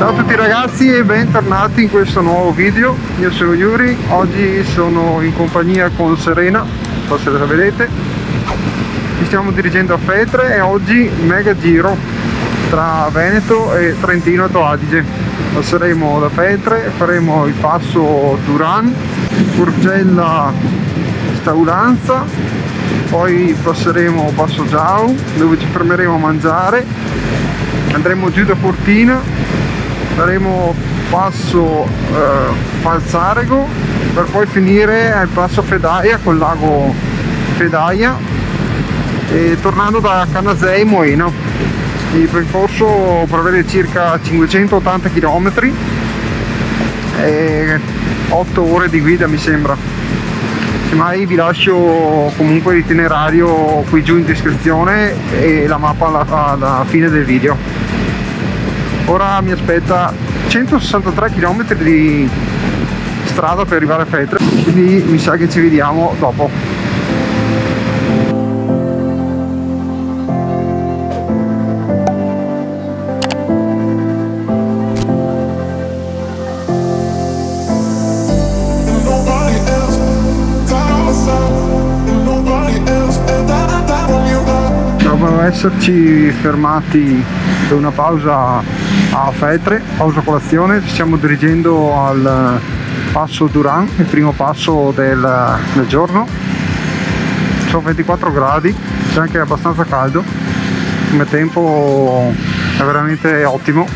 Ciao a tutti ragazzi e bentornati in questo nuovo video. Io sono Yuri, oggi sono in compagnia con Serena, non so se la vedete. Ci stiamo dirigendo a Feltre e oggi mega giro tra Veneto e Trentino Alto Adige. Passeremo da Feltre, faremo il passo Duran, Forcella Staulanza, poi passeremo Passo Giau dove ci fermeremo a mangiare, andremo giù da Fortina, faremo passo Falzarego per poi finire al passo Fedaia col lago Fedaia e tornando da Canazei Moena. Il percorso prevede circa 580 km e 8 ore di guida mi sembra. Semmai vi lascio comunque l'itinerario qui giù in descrizione e la mappa alla fine del video. Ora mi aspetta 163 km di strada per arrivare a Feltre, quindi mi sa che ci vediamo dopo. Dopo esserci fermati per una pausa a Feltre, pausa colazione, ci stiamo dirigendo al passo Duran, il primo passo del giorno. Sono 24 gradi, c'è anche abbastanza caldo, come tempo è veramente ottimo.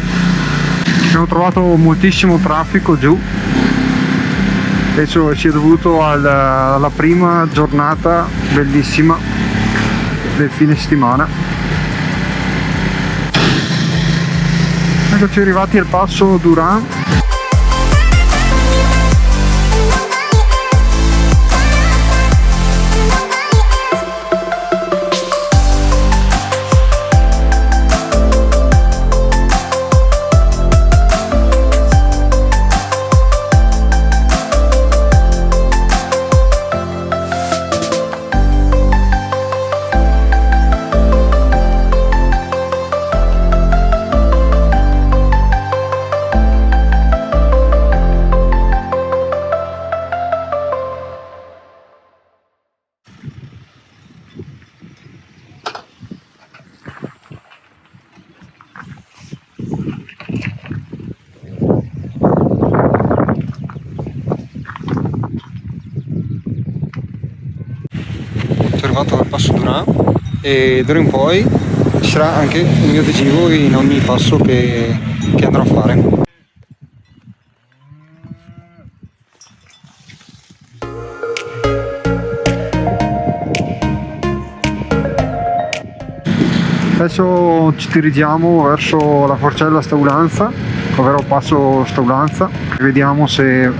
Abbiamo trovato moltissimo traffico giù, penso sia dovuto alla prima giornata bellissima del fine settimana. Eccoci arrivati al passo Duran. Arrivato al passo Duran e d'ora in poi ci sarà anche il mio adesivo in ogni passo che andrò a fare. Adesso ci dirigiamo verso la Forcella Staulanza, ovvero passo Staulanza. Vediamo se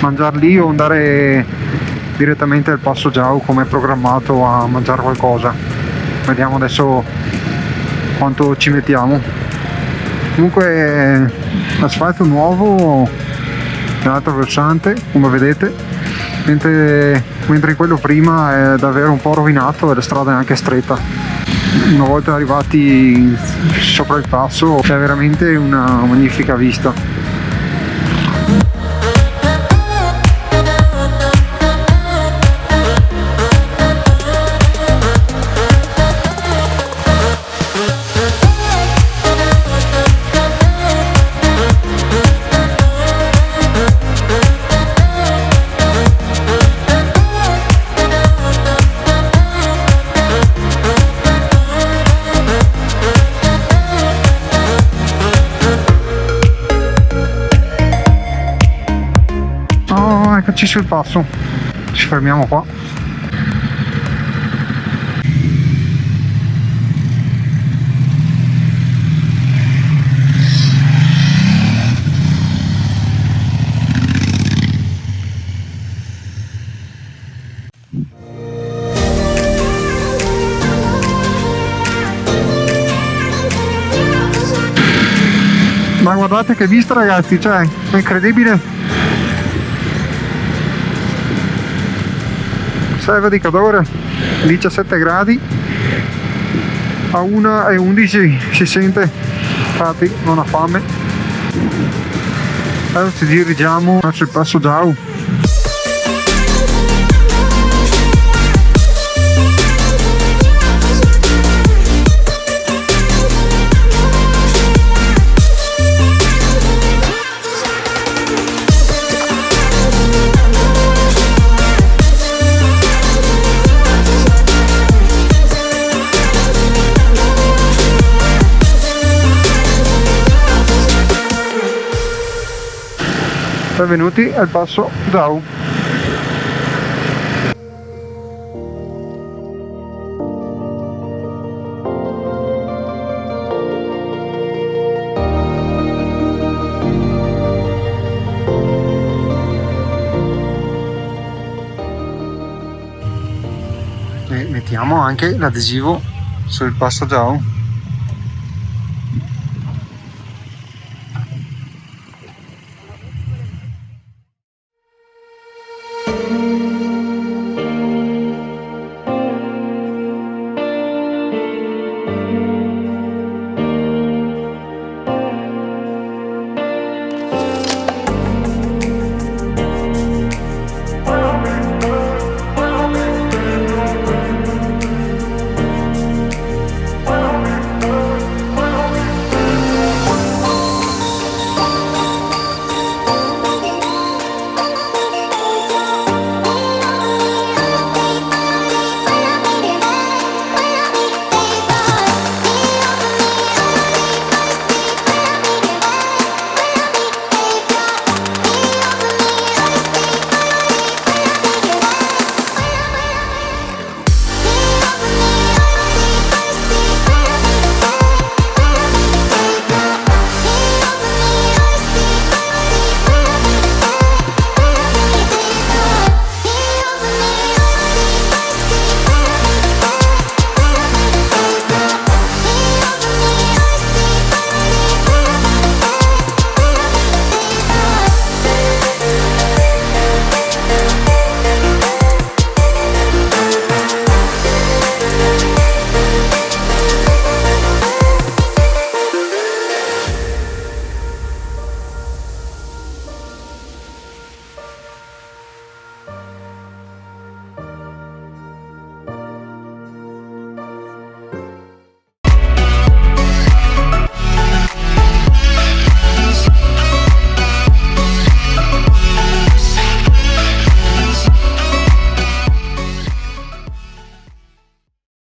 mangiare lì o andare direttamente al passo Giau come programmato a mangiare qualcosa. Vediamo adesso quanto ci mettiamo. Comunque asfalto nuovo nell'altro versante come vedete, mentre in quello prima è davvero un po' rovinato e la strada è anche stretta. Una volta arrivati sopra il passo c'è veramente una magnifica vista. Eccoci sul passo, ci fermiamo qua. Ma guardate che vista ragazzi, cioè è incredibile. Selva di Cadore, 17 gradi, a 1:11 si sente, infatti non ha fame. Adesso ci dirigiamo verso il passo Dau. Benvenuti al passo Dau. E mettiamo anche l'adesivo sul passo Dau.